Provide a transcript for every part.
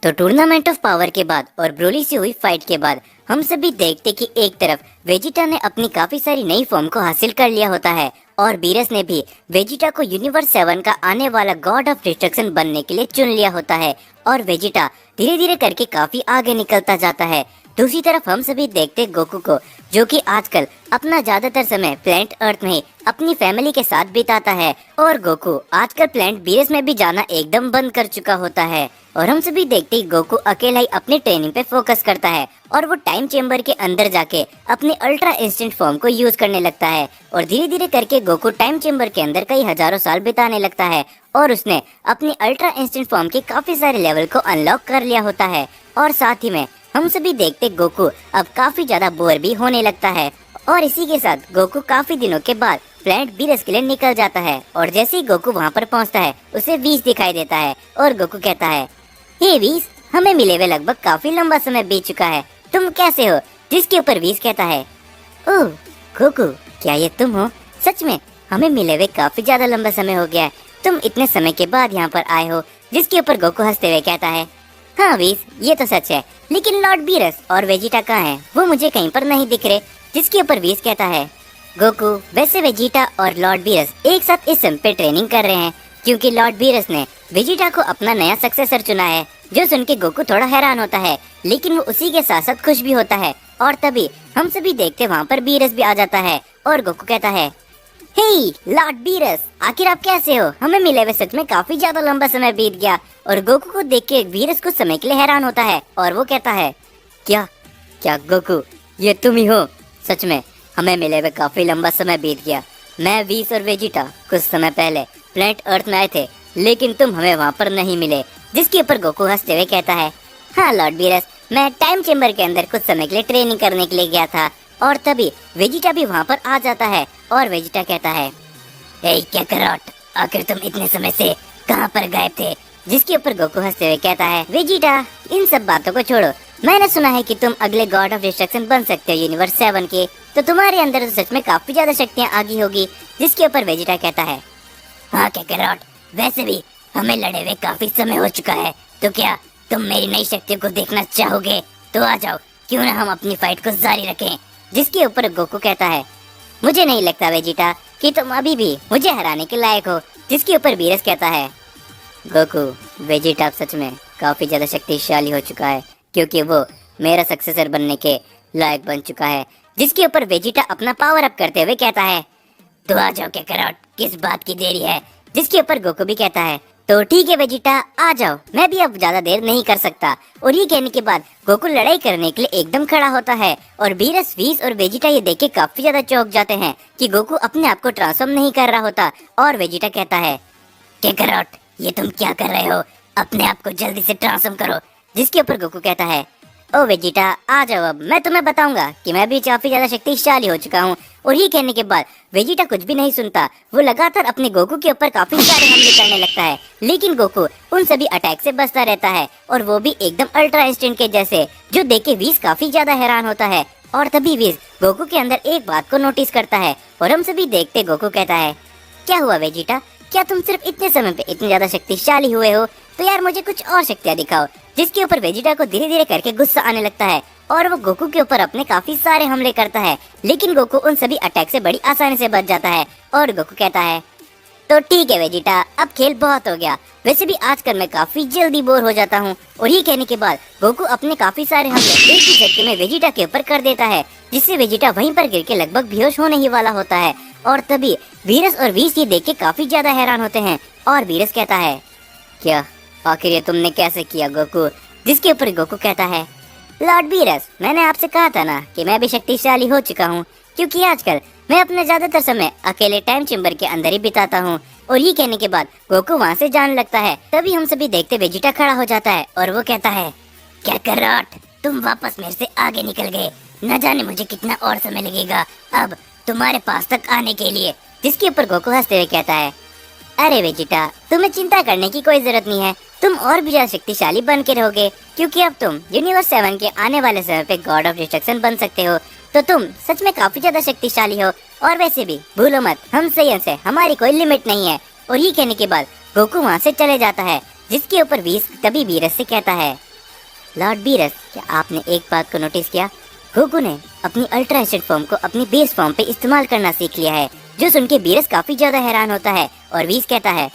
तो tournament of power के बाद और ब्रोली से हुई फाइट के बाद हम सभी देखते कि एक तरफ वेजिटा ने अपनी काफी सारी नई फॉर्म को हासिल कर लिया होता है और बीरस ने भी वेजिटा को यूनिवर्स 7 का आने वाला गॉड ऑफ डिस्ट्रक्शन बनने के लिए चुन लिया होता है और वेजिटा धीरे धीरे करके काफी आगे निकलता जाता है। दूसरी तरफ हम सभी देखते गोकू को, जो कि आजकल अपना ज्यादातर समय प्लेनेट अर्थ में अपनी फैमिली के साथ बिताता है और गोकू आजकल प्लेनेट बीरस में भी जाना एकदम बंद कर चुका होता है। और हम सभी देखते ही गोकू अकेला ही अपनी ट्रेनिंग पे फोकस करता है और वो टाइम चेम्बर के अंदर जाके अपने अल्ट्रा इंस्टेंट फॉर्म को यूज करने लगता है और धीरे धीरे करके गोकू टाइम चेम्बर के अंदर कई हजारों साल बिताने लगता है और उसने अपनी अल्ट्रा इंस्टेंट फॉर्म के काफी सारे लेवल को अनलॉक कर लिया होता है। और साथ ही में हम सभी देखते गोकू अब काफी ज्यादा बोर भी होने लगता है और इसी के साथ गोकू काफी दिनों के बाद प्लेनेट बीरस के लिए निकल जाता है और जैसे ही गोकू वहाँ पर पहुँचता है उसे वीस दिखाई देता है और गोकू कहता है, हे वीस, हमें मिले हुए लगभग काफी लंबा समय बीत चुका है, तुम कैसे हो? जिसके ऊपर वीस कहता है, ओह गोकू, क्या ये तुम हो? सच में हमें मिले हुए काफी ज्यादा लंबा समय हो गया है, तुम इतने समय के बाद यहाँ पर आए हो। जिसके ऊपर गोकू हंसते हुए कहता है, हाँ वीस, ये तो सच है, लेकिन लॉर्ड बीरस और वेजिटा कहाँ हैं? वो मुझे कहीं पर नहीं दिख रहे। जिसके ऊपर वीस कहता है, गोकू, वैसे वेजिटा और लॉर्ड बीरस एक साथ इस समय पे ट्रेनिंग कर रहे हैं क्योंकि लॉर्ड बीरस ने वेजिटा को अपना नया सक्सेसर चुना है। जो सुन के गोकू थोड़ा हैरान होता है, लेकिन वो उसी के साथ साथ खुश भी होता है। और तभी हम सभी देखते वहाँ पर बीरस भी आ जाता है और गोकू कहता है, हे लॉर्ड बीरस, आखिर आप कैसे हो? हमें मिले हुए सच में काफी ज्यादा लंबा समय बीत गया। और गोकू को देख के बीरस कुछ समय के लिए हैरान होता है और वो कहता है, क्या क्या गोकू, ये तुम ही हो? सच में हमें मिले हुए काफी लंबा समय बीत गया। मैं वीस और वेजिटा कुछ समय पहले प्लेनेट अर्थ में आए थे, लेकिन तुम हमें वहाँ पर नहीं मिले। जिसके ऊपर गोकू हंसते हुए कहता है, हाँ लॉर्ड बीरस, मैं टाइम चेम्बर के अंदर कुछ समय के लिए ट्रेनिंग करने के लिए गया था। और तभी वेजिटा भी वहाँ पर आ जाता है और वेजिटा कहता है, हे कैकरॉट, आखिर तुम इतने समय से कहाँ पर गायब थे? जिसके ऊपर गोकू हंसते हुए कहता है, वेजिटा, इन सब बातों को छोड़ो, मैंने सुना है कि तुम अगले गॉड ऑफ डिस्ट्रक्शन बन सकते हो यूनिवर्स 7 के, तो तुम्हारे अंदर तो सच में काफी ज्यादा शक्तियाँ आ गई होगी। जिसके ऊपर वेजिटा कहता है, हाँ कैकरॉट, वैसे भी हमें लड़े हुए काफी समय हो चुका है, तो क्या तुम मेरी नई शक्तियों को देखना चाहोगे? तो आ जाओ, क्यों ना हम अपनी फाइट को जारी रखें। जिसके ऊपर गोकू कहता है, मुझे नहीं लगता वेजिटा कि तुम अभी भी मुझे हराने के लायक हो। जिसके ऊपर बीरस कहता है, गोकू, वेजिटा सच में काफी ज्यादा शक्तिशाली हो चुका है क्योंकि वो मेरा सक्सेसर बनने के लायक बन चुका है। जिसके ऊपर वेजिटा अपना पावर अप करते हुए कहता है, तो आ जाओ कैकरॉट, किस बात की देरी है? जिसके ऊपर गोकू भी कहता है, तो ठीक है वेजिटा, आ जाओ, मैं भी अब ज्यादा देर नहीं कर सकता। और ये कहने के बाद गोकू लड़ाई करने के लिए एकदम खड़ा होता है और बीरस, वीस और वेजिटा ये देख के काफी ज्यादा चौंक जाते हैं कि गोकू अपने आप को ट्रांसफॉर्म नहीं कर रहा होता। और वेजिटा कहता है, कैकरॉट, ये तुम क्या कर रहे हो? अपने आप को जल्दी से ट्रांसफॉर्म करो। जिसके ऊपर गोकू कहता है, ओ वेजिटा, आ जाओ, अब मैं तुम्हें बताऊंगा कि मैं भी काफी ज्यादा शक्तिशाली हो चुका हूँ। और ये कहने के बाद वेजिटा कुछ भी नहीं सुनता, वो लगातार अपने गोकू के ऊपर काफी सारे हमले करने लगता है, लेकिन गोकू उन सभी अटैक से बचता रहता है और वो भी एकदम अल्ट्रा इंस्टेंट के जैसे, जो देख के वीस काफी ज्यादा हैरान होता है। और तभी वीस गोकू के अंदर एक बात को नोटिस करता है और हम सभी देखते गोकू कहता है, क्या हुआ वेजिटा, क्या तुम सिर्फ इतने समय पे इतने ज्यादा शक्तिशाली हुए हो? तो यार मुझे कुछ और शक्तियाँ दिखाओ। जिसके ऊपर वेजिटा को धीरे धीरे करके गुस्सा आने लगता है और वो गोकू के ऊपर अपने काफी सारे हमले करता है, लेकिन गोकू उन सभी अटैक से बड़ी आसानी से बच जाता है। और गोकू कहता है, तो ठीक है वेजिटा, अब खेल बहुत हो गया, वैसे भी आजकल मैं काफी जल्दी बोर हो जाता हूँ। और ये कहने के बाद गोकू अपने काफी सारे हमले एक ही झटके में वेजिटा के ऊपर कर देता है, जिससे वेजिटा वहीं पर गिर के लगभग बेहोश होने ही वाला होता है। और तभी बीरस और वीस ये देख के काफी ज्यादा हैरान होते हैं और बीरस कहता है, क्या आखिर ये तुमने कैसे किया गोकू? जिसके ऊपर गोकू कहता है, लॉर्ड बीरस, मैंने आपसे कहा था ना कि मैं भी शक्तिशाली हो चुका हूँ, क्योंकि आजकल मैं अपने ज्यादातर समय अकेले टाइम चेम्बर के अंदर ही बिताता हूँ। और ये कहने के बाद गोकू वहाँ से जाने लगता है। तभी हम सभी देखते वेजिटा खड़ा हो जाता है और वो कहता है, कैकरॉट, तुम वापस मेरे से आगे निकल गए, न जाने मुझे कितना और समय लगेगा अब तुम्हारे पास तक आने के लिए। जिसके ऊपर गोकू हंसते हुए कहता है, अरे वेजिटा, तुम्हें चिंता करने की कोई जरूरत नहीं है, तुम और भी ज्यादा शक्तिशाली बन के रहोगे क्योंकि अब तुम यूनिवर्स 7 के आने वाले समय पे गॉड ऑफ डिस्ट्रक्शन बन सकते हो। तो तुम सच में काफी ज्यादा शक्तिशाली हो और वैसे भी भूलो मत, हम सही से हमारी कोई लिमिट नहीं है। और ये कहने के बाद गोकू वहाँ से चले जाता है। जिसके ऊपर वीस तभी बीरस से कहता है, लॉर्ड बीरस, क्या आपने एक बात को नोटिस किया? गोकू ने अपनी अल्ट्रा एसिड फॉर्म को अपनी बेस फॉर्म पे इस्तेमाल करना सीख लिया है, जो सुन के बीरस काफी ज्यादा हैरान होता है। और व्हीस कहता है,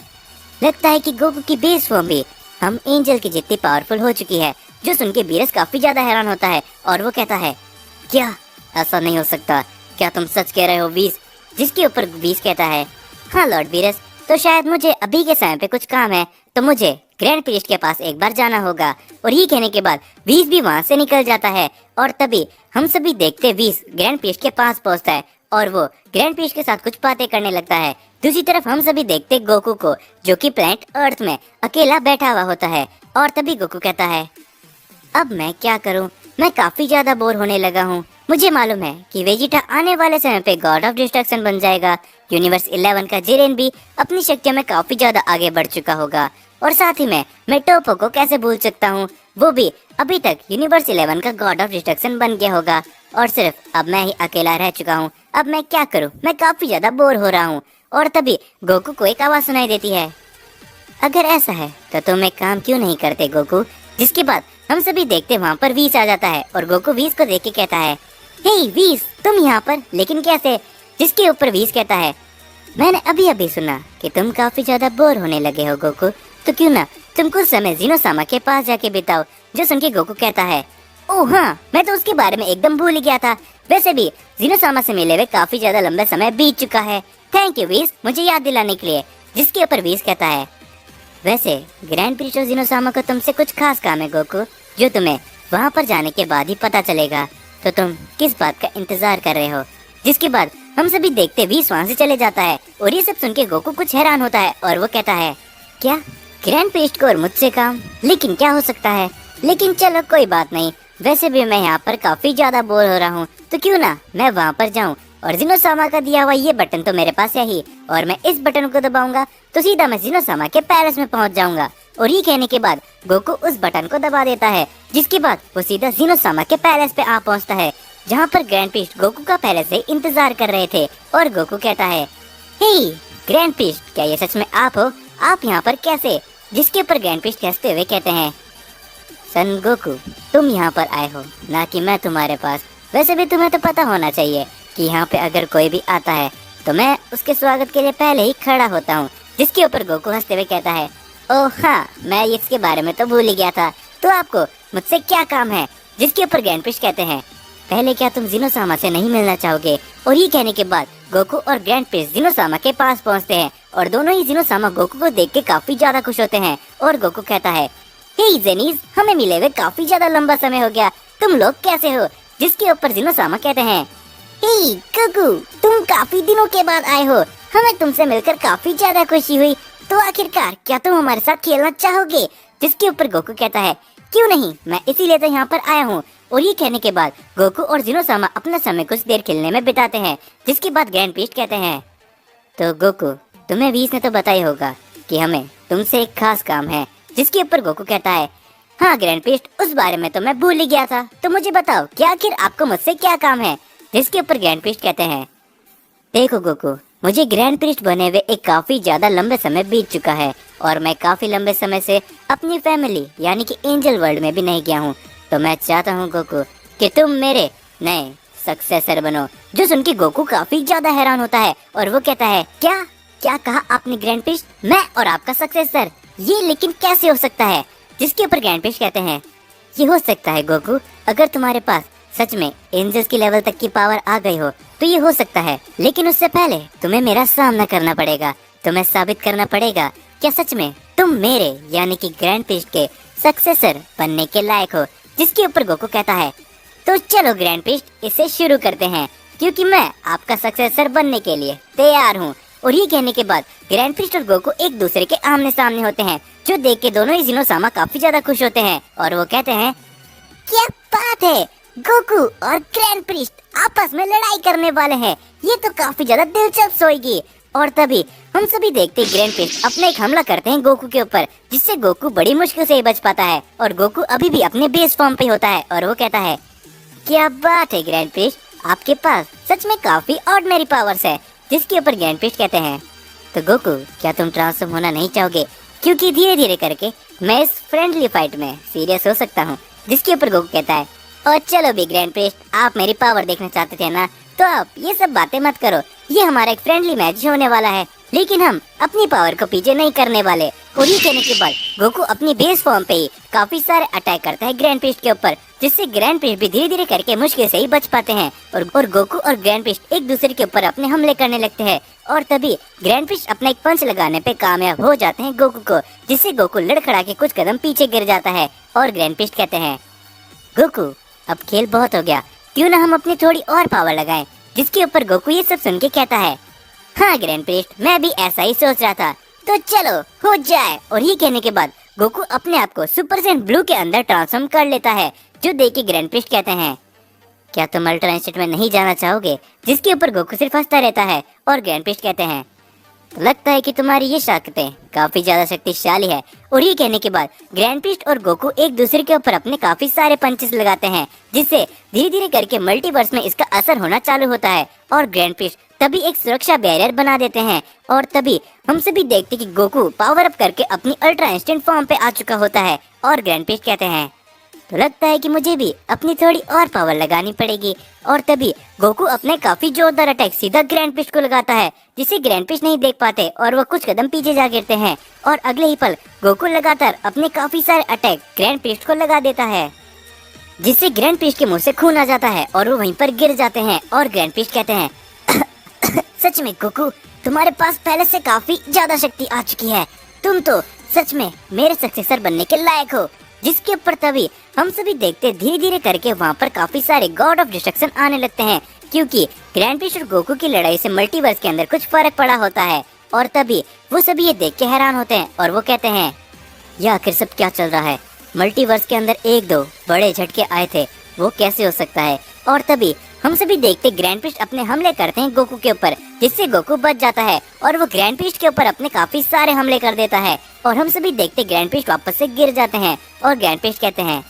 लगता है कि गोकू की बेस फॉर्म भी हम एंजल की जितनी पावरफुल हो चुकी है, जो सुन के बीरस काफी ज्यादा हैरान होता है। और वो कहता है, क्या ऐसा नहीं हो सकता? क्या तुम सच कह रहे हो व्हीस? जिसके ऊपर व्हीस कहता है, हाँ लॉर्ड बीरस, तो शायद मुझे अभी के समय पे कुछ काम है, तो मुझे ग्रैंड प्रीस्ट के पास एक बार जाना होगा। और ये कहने के बाद व्हीस भी वहाँ से निकल जाता है। और तभी हम सभी देखते व्हीस ग्रैंड प्रीस्ट के पास पहुँचता है और वो ग्रैंड प्रीस्ट के साथ कुछ बातें करने लगता है। दूसरी तरफ हम सभी देखते गोकू को, जो कि प्लैनेट अर्थ में अकेला बैठा हुआ होता है। और तभी गोकू कहता है, अब मैं क्या करूं? मैं काफी ज्यादा बोर होने लगा हूं। मुझे मालूम है कि वेजिटा आने वाले समय पे गॉड ऑफ डिस्ट्रक्शन बन जाएगा। यूनिवर्स 11 का जिरेन भी अपनी शक्तियों में काफी ज्यादा आगे बढ़ चुका होगा। और साथ ही मैं टोपो को कैसे भूल सकता हूँ? वो भी अभी तक यूनिवर्स 11 का गॉड ऑफ डिस्ट्रक्शन बन गया होगा। और सिर्फ अब मैं ही अकेला रह चुका हूँ। अब मैं क्या करूँ? मैं काफी ज्यादा बोर हो रहा हूँ। और तभी गोकू को एक आवाज सुनाई देती है, अगर ऐसा है तो तुम एक काम क्यों नहीं करते गोकू? जिसके बाद हम सभी देखते वहाँ पर व्हीस आ जाता है और गोकू व्हीस को देख के कहता है, हे व्हीस, तुम यहाँ पर लेकिन कैसे? जिसके ऊपर व्हीस कहता है, मैंने अभी अभी सुना कि तुम काफी ज्यादा बोर होने लगे हो गोकू, तो क्यों ना तुम कुछ समय जिनोसामा के पास जाके बिताओ। जो सुन के गोकू कहता है, ओह हाँ, मैं तो उसके बारे में एकदम भूल ही गया था। वैसे भी जिनोसामा से मिले हुए काफी ज्यादा लंबा समय बीत चुका है। थैंक यू व्हीस, मुझे याद दिलाने के लिए। जिसके ऊपर व्हीस कहता है, वैसे ग्रैंड प्रीस्ट और जिनोसामा को तुमसे कुछ खास काम है गोकू, जो तुम्हें वहाँ पर जाने के बाद ही पता चलेगा। तो तुम किस बात का इंतजार कर रहे हो? जिसके बाद हम सभी देखते व्हीस वहाँ से चले जाता है। और ये सब सुन के गोकू कुछ हैरान होता है और वो कहता है, क्या ग्रैंड प्रीस्ट को और मुझसे काम? लेकिन क्या हो सकता है? लेकिन चलो कोई बात नहीं, वैसे भी मैं यहाँ पर काफी ज्यादा बोर हो रहा हूँ, तो क्यों ना मैं वहाँ पर जाऊँ। और जिनोसामा का दिया हुआ ये बटन तो मेरे पास है ही, और मैं इस बटन को दबाऊंगा तो सीधा मैं जिनोसामा के पैलेस में पहुँच जाऊंगा। और ये कहने के बाद गोकू उस बटन को दबा देता है, जिसके बाद वो सीधा जिनोसामा के पैलेस पे आ पहुँचता है, जहाँ पर ग्रैंड प्रीस्ट गोकू का पहले से इंतजार कर रहे थे। और गोकू कहता है, हे ग्रैंड प्रीस्ट, क्या ये सच में आप हो? आप यहाँ पर कैसे? जिसके ऊपर ग्रैंड प्रीस्ट हंसते हुए कहते हैं, सन गोकू, तुम यहाँ पर आए हो, ना कि मैं तुम्हारे पास। वैसे भी तुम्हें तो पता होना चाहिए कि यहाँ पे अगर कोई भी आता है तो मैं उसके स्वागत के लिए पहले ही खड़ा होता हूँ। जिसके ऊपर गोकू हंसते हुए कहता है, ओह हाँ, मैं इसके बारे में तो भूल ही गया था। तो आपको मुझसे क्या काम है? जिसके ऊपर ग्रैंड प्रीस्ट कहते हैं, पहले क्या तुम जिनोसामा से नहीं मिलना चाहोगे? और ये कहने के बाद गोकू और ग्रैंड प्रीस्ट जिनोसामा के पास पहुँचते हैं और दोनों ही जिनोसामा गोकू को देख के काफी ज्यादा खुश होते हैं। और गोकू कहता है, हे जेनीज, हमें मिले हुए काफी ज्यादा लंबा समय हो गया, तुम लोग कैसे हो? जिसके ऊपर जिनोसामा कहते हैं, हे गोकू, तुम काफी दिनों के बाद आए हो, हमें तुमसे मिलकर काफी ज्यादा खुशी हुई। तो आखिरकार क्या तुम हमारे साथ खेलना चाहोगे? जिसके ऊपर गोकू कहता है, क्यों नहीं, मैं इसीलिए तो यहाँ पर आया हूँ। और ये कहने के बाद गोकू और जिनोसामा अपना समय कुछ देर खेलने में बिताते हैं। जिसके बाद ग्रैंड प्रीस्ट कहते हैं, तो गोकू, तुम्हें व्हीस ने तो बताया होगा कि हमें तुमसे एक खास काम है। जिसके ऊपर गोकू कहता है, हाँ ग्रैंड प्रीस्ट, उस बारे में तो मैं भूल ही गया था, तो मुझे बताओ कि आखिर आपको मुझसे क्या काम है? जिसके ऊपर ग्रैंड प्रीस्ट कहते हैं, देखो गोकू, मुझे ग्रैंड प्रीस्ट बने हुए एक काफी ज्यादा लंबे समय बीत चुका है और मैं काफी लंबे समय से अपनी फैमिली यानी कि एंजल वर्ल्ड में भी नहीं गया हूँ। तो मैं चाहता हूँ गोकू कि तुम मेरे नए सक्सेसर बनो। जो सुन के गोकू काफी ज्यादा हैरान होता है और वो कहता है, क्या क्या कहा आपने ग्रैंड प्रीस्ट? मैं और आपका सक्सेसर? ये लेकिन कैसे हो सकता है? जिसके ऊपर ग्रैंड प्रीस्ट कहते हैं, ये हो सकता है गोकू, अगर तुम्हारे पास सच में एंजल्स की लेवल तक की पावर आ गई हो तो ये हो सकता है, लेकिन उससे पहले तुम्हें मेरा सामना करना पड़ेगा। तुम्हें साबित करना पड़ेगा क्या सच में तुम मेरे यानी कि ग्रैंड प्रीस्ट के सक्सेसर बनने के लायक हो। जिसके ऊपर गोकू कहता है, तो चलो ग्रैंड प्रीस्ट, इसे शुरू करते हैं, क्योंकि मैं आपका सक्सेसर बनने के लिए तैयार हूँ। और ये कहने के बाद ग्रैंड प्रीस्ट और गोकू एक दूसरे के आमने सामने होते हैं, जो देख के दोनों ही जिनोसामा काफी ज्यादा खुश होते हैं और वो कहते हैं, क्या बात है, गोकू और ग्रैंड प्रीस्ट आपस में लड़ाई करने वाले हैं, ये तो काफी ज्यादा दिलचस्प होगी। और तभी हम सभी देखते ग्रैंड प्रीस्ट अपने एक हमला करते हैं गोकू के ऊपर, जिससे गोकू बड़ी मुश्किल से ही बच पाता है और गोकू अभी भी अपने बेस फॉर्म पे होता है। और वो कहता है, क्या बात है ग्रैंड प्रीस्ट, आपके पास सच में काफी ऑर्डिनरी पावर्स है। जिसके ऊपर ग्रैंड प्रीस्ट कहते हैं, तो गोकू, क्या तुम ट्रांसफॉर्म होना नहीं चाहोगे? क्योंकि धीरे धीरे करके मैं इस फ्रेंडली फाइट में सीरियस हो सकता हूँ। जिसके ऊपर गोकू कहता है, और चलो भी ग्रैंड प्रिस्ट, आप मेरी पावर देखना चाहते थे ना, तो आप ये सब बातें मत करो। ये हमारा एक फ्रेंडली मैच होने वाला है, लेकिन हम अपनी पावर को पीछे नहीं करने वाले। और ये कहने के बाद गोकू अपनी बेस फॉर्म पे ही काफी सारे अटैक करता है ग्रैंड प्रिस्ट के ऊपर, जिससे ग्रैंड प्रिस्ट भी धीरे धीरे करके मुश्किल से ही बच पाते हैं। और गोकू और ग्रैंड प्रिस्ट एक दूसरे के ऊपर अपने हमले करने लगते हैं। और तभी ग्रैंड प्रिस्ट अपना एक पंच लगाने पे कामयाब हो जाते हैं गोकू को, जिससे गोकू लड़खड़ा के कुछ कदम पीछे गिर जाता है। और ग्रैंड प्रिस्ट कहते हैं, गोकू अब खेल बहुत हो गया, क्यों ना हम अपनी थोड़ी और पावर लगाएं। जिसके ऊपर गोकू ये सब सुन के कहता है, हाँ ग्रैंड प्रिस्ट, मैं भी ऐसा ही सोच रहा था, तो चलो हो जाए। और ये कहने के बाद गोकू अपने आप को सुपर सैयन ब्लू के अंदर ट्रांसफॉर्म कर लेता है, जो देख के ग्रैंड प्रिस्ट कहते हैं, क्या तुम अल्ट्रा इंस्टेंट में नहीं जाना चाहोगे। जिसके ऊपर गोकू सिर्फ हंसता रहता है। और ग्रैंड प्रिस्ट कहते हैं, तो लगता है कि तुम्हारी ये ताकतें काफी ज्यादा शक्तिशाली है। और ये कहने के बाद ग्रैंड प्रिस्ट और गोकू एक दूसरे के ऊपर अपने काफी सारे पंचेस लगाते हैं, जिससे धीरे धीरे करके मल्टीवर्स में इसका असर होना चालू होता है। और ग्रैंड प्रिस्ट तभी एक सुरक्षा बैरियर बना देते हैं। और तभी हम सभी देखते कि गोकू पावर अप करके अपनी अल्ट्रा इंस्टेंट फॉर्म पे आ चुका होता है। और ग्रैंड प्रिस्ट कहते हैं, तो लगता है कि मुझे भी अपनी थोड़ी और पावर लगानी पड़ेगी। और तभी गोकू अपने काफी जोरदार अटैक सीधा ग्रैंड प्रिस्ट को लगाता है, जिसे ग्रैंड प्रिस्ट नहीं देख पाते और वो कुछ कदम पीछे जा गिरते हैं। और अगले ही पल गोकू लगातार अपने काफी सारे अटैक ग्रैंड प्रिस्ट को लगा देता है, जिससे ग्रैंड प्रिस्ट के मुंह से खून आ जाता है और वो वहीं पर गिर जाते हैं। और ग्रैंड प्रिस्ट कहते हैं, सच में गोकू, तुम्हारे पास पहले से काफी ज्यादा शक्ति आ चुकी है, तुम तो सच में मेरे सक्सेसर बनने के लायक हो। जिसके ऊपर तभी हम सभी देखते धीरे धीरे करके वहाँ पर काफी सारे गॉड ऑफ डिस्ट्रक्शन आने लगते हैं, क्योंकि ग्रैंड प्रिस्ट और गोकू की लड़ाई से मल्टीवर्स के अंदर कुछ फर्क पड़ा होता है। और तभी वो सभी ये देख के हैरान होते हैं और वो कहते हैं, यह आखिर सब क्या चल रहा है। मल्टीवर्स के अंदर एक दो बड़े झटके आए थे, वो कैसे हो सकता है। और तभी हम सभी देखते ग्रैंड प्रिस्ट अपने हमले करते हैं गोकू के ऊपर, जिससे गोकू बच जाता है और वो ग्रैंड प्रिस्ट के ऊपर अपने काफी सारे हमले कर देता है। और हम सभी देखते ग्रैंड प्रिस्ट वापस से गिर जाते हैं। और ग्रैंड प्रिस्ट कहते हैं,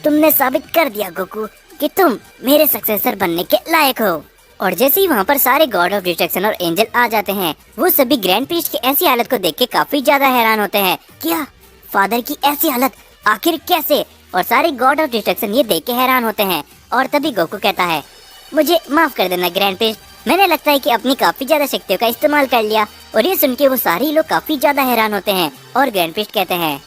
तुमने साबित कर दिया गोकू कि तुम मेरे सक्सेसर बनने के लायक हो। और जैसे ही वहाँ पर सारे गॉड ऑफ डिस्ट्रक्शन और एंजल आ जाते हैं, वो सभी ग्रैंड प्रिस्ट की ऐसी हालत को देख के काफी ज्यादा हैरान होते हैं। क्या फादर की ऐसी हालत, आखिर कैसे। और सारे गॉड ऑफ डिस्ट्रक्शन ये देख के हैरान होते हैं। और तभी गोकू कहता है, मुझे माफ कर देना ग्रैंड प्रिस्ट, मैंने लगता है कि अपनी काफी ज्यादा शक्तियों का इस्तेमाल कर लिया। और ये सुन के वो सारे लोग काफी ज्यादा हैरान होते हैं। और ग्रैंड प्रिस्ट कहते हैं,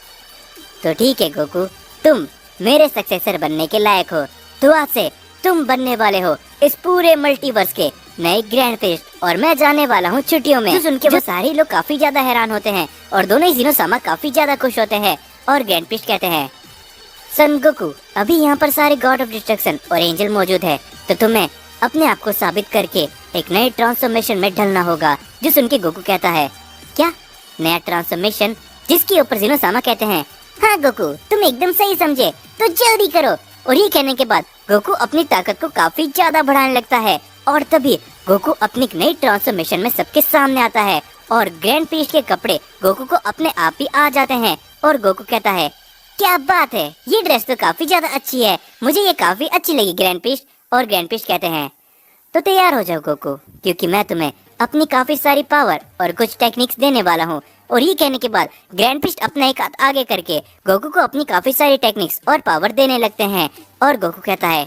तो ठीक है गोकू, तुम मेरे सक्सेसर बनने के लायक हो, तो आज से तुम बनने वाले हो इस पूरे मल्टीवर्स के नए ग्रैंड प्रिस्ट। और मैं जाने वाला हूँ छुट्टियों में। सुन के वो सारे लोग काफी ज्यादा हैरान होते हैं और दोनों ही जीनोसामा काफी ज्यादा खुश होते हैं। और ग्रैंड प्रिस्ट कहते हैं, सन गोकू, अभी यहाँ पर सारे गॉड ऑफ डिस्ट्रक्शन और एंजल मौजूद है, तो तुम्हें अपने आप को साबित करके एक नए ट्रांसफॉर्मेशन में ढलना होगा। जो सुन के गोकू कहता है, क्या नया ट्रांसफॉर्मेशन। जिसके ऊपर जीनोसामा कहते हैं, हाँ गोकू, तुम एकदम सही समझे, तो जल्दी करो। और ये कहने के बाद गोकू अपनी ताकत को काफी ज्यादा बढ़ाने लगता है। और तभी गोकू अपनी नई ट्रांसफॉर्मेशन में सबके सामने आता है और ग्रैंड प्रिस्ट के कपड़े गोकू को अपने आप ही आ जाते हैं। और गोकू कहता है, क्या बात है, ये ड्रेस तो काफी ज्यादा अच्छी है, मुझे ये काफी अच्छी लगी ग्रैंड प्रिस्ट। और ग्रैंड प्रिस्ट कहते हैं, तो तैयार हो जाओ गोकू, क्योंकि मैं तुम्हें अपनी काफी सारी पावर और कुछ टेक्निक्स देने वाला हूँ। और ये कहने के बाद ग्रैंड प्रिस्ट अपना एक हाथ आगे करके गोकू को अपनी काफी सारी टेक्निक्स और पावर देने लगते हैं। और गोकू कहता है,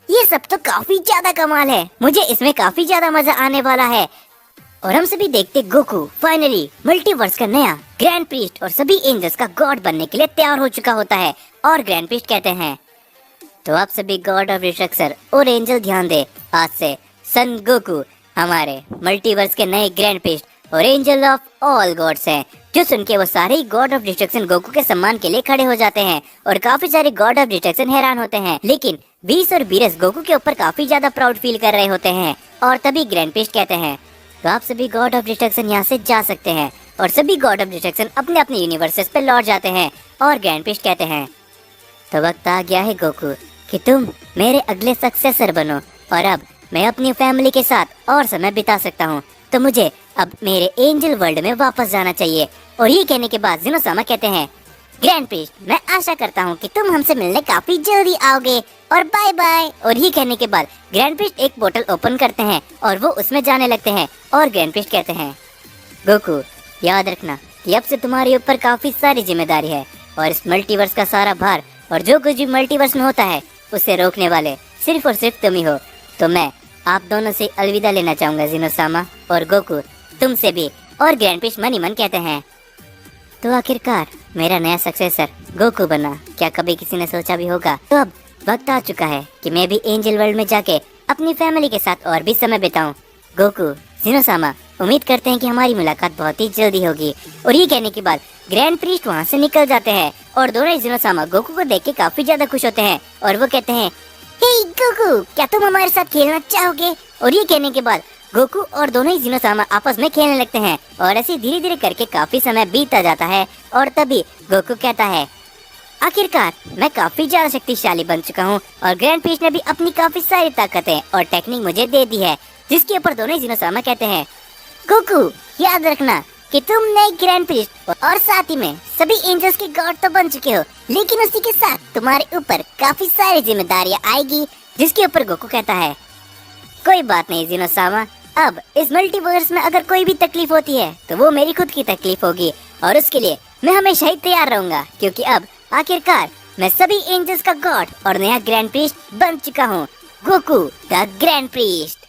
ये सब तो काफी ज्यादा कमाल है, मुझे इसमें काफी ज्यादा मजा आने वाला है। और हम सभी देखते गोकू फाइनली मल्टीवर्स का नया ग्रैंड प्रिस्ट और सभी एंजल्स का गॉड बनने के लिए तैयार हो चुका होता है। और ग्रैंड प्रिस्ट कहते हैं, तो आप सभी गॉड ऑफ डिस्ट्रक्शन और एंजल ध्यान दे, आज से सन गोकू हमारे मल्टीवर्स के नए ग्रैंड प्रिस्ट और एंजल ऑफ ऑल गॉड्स हैं। जो सुन के वो सारे ही गॉड ऑफ डिस्ट्रक्शन गोकू के सम्मान के लिए खड़े हो जाते हैं और काफी सारे गॉड ऑफ डिस्ट्रक्शन हैरान होते हैं। लेकिन बीस और बीरस गोकू के ऊपर काफी ज्यादा प्राउड फील कर रहे होते हैं। और तभी ग्रैंड प्रिस्ट कहते हैं, तो आप सभी गॉड ऑफ डिस्ट्रक्शन यहाँ से जा सकते हैं। और सभी गॉड ऑफ डिस्ट्रक्शन अपने अपने यूनिवर्सेस पे लौट जाते हैं। और ग्रैंड प्रिस्ट कहते हैं, तो वक्त आ गया है गोकू कि तुम मेरे अगले सक्सेसर बनो। और अब मैं अपनी फैमिली के साथ और समय बिता सकता हूँ, तो मुझे अब मेरे एंजल वर्ल्ड में वापस जाना चाहिए। और ये कहने के बाद जीनोसामा कहते हैं, ग्रैंड प्रिस्ट, मैं आशा करता हूँ कि तुम हमसे मिलने काफी जल्दी आओगे, और बाय बाय। और ये कहने के बाद ग्रैंड प्रिस्ट एक बोतल ओपन करते हैं और वो उसमें जाने लगते हैं। और ग्रैंड प्रिस्ट कहते हैं, गोकू, याद रखना कि अब से तुम्हारे ऊपर काफी सारी जिम्मेदारी है और इस मल्टीवर्स का सारा भार और जो कुछ भी मल्टीवर्स में होता है उसे रोकने वाले सिर्फ और सिर्फ तुम ही हो। तो मैं आप दोनों से अलविदा लेना चाहूंगा जिनोसामा और गोकू, तुमसे भी, और ग्रैंड प्रिस्ट मनी मन कहते हैं। तो आखिरकार मेरा नया सक्सेसर गोकू बना, क्या कभी किसी ने सोचा भी होगा? तो अब वक्त आ चुका है कि मैं भी एंजल वर्ल्ड में जाके अपनी फैमिली के साथ और भी समय बिताऊं। गोकू, जिनोसामा, उम्मीद करते हैं कि हमारी मुलाकात बहुत ही जल्दी होगी। और ये कहने के बाद ग्रैंड प्रीस्ट वहाँ से निकल जाते हैं और दोनों ही जिनोसामा गोकू को देख के काफी ज्यादा खुश होते हैं और वो कहते हैं, हे गोकू, क्या तुम हमारे साथ खेलना चाहोगे? और ये कहने के बाद गोकू और दोनों ही जिनोसामा आपस में खेलने लगते हैं और ऐसे धीरे धीरे करके काफी समय बीतता जाता है। और तभी गोकू कहता है, आखिरकार मैं काफी ज्यादा शक्तिशाली बन चुका हूँ और ग्रैंड प्रीस्ट ने भी अपनी काफी सारी ताकतें और टेक्निक मुझे दे दी है। जिसके ऊपर दोनों ही जिनोसामा कहते हैं, गोकू, याद रखना कि तुम नए ग्रैंड प्रीस्ट और साथ ही में सभी एंजल्स के गॉड तो बन चुके हो, लेकिन उसी के साथ तुम्हारे ऊपर काफी सारी जिम्मेदारियां आएगी। जिसके ऊपर गोकू कहता है, कोई बात नहीं जिनोसामा, अब इस मल्टीवर्स में अगर कोई भी तकलीफ होती है तो वो मेरी खुद की तकलीफ होगी और उसके लिए मैं हमेशा ही तैयार रहूंगा, क्योंकि अब आखिरकार मैं सभी एंजल्स का गॉड और नया ग्रैंड प्रीस्ट बन चुका हूँ, गोकू द ग्रैंड प्रीस्ट।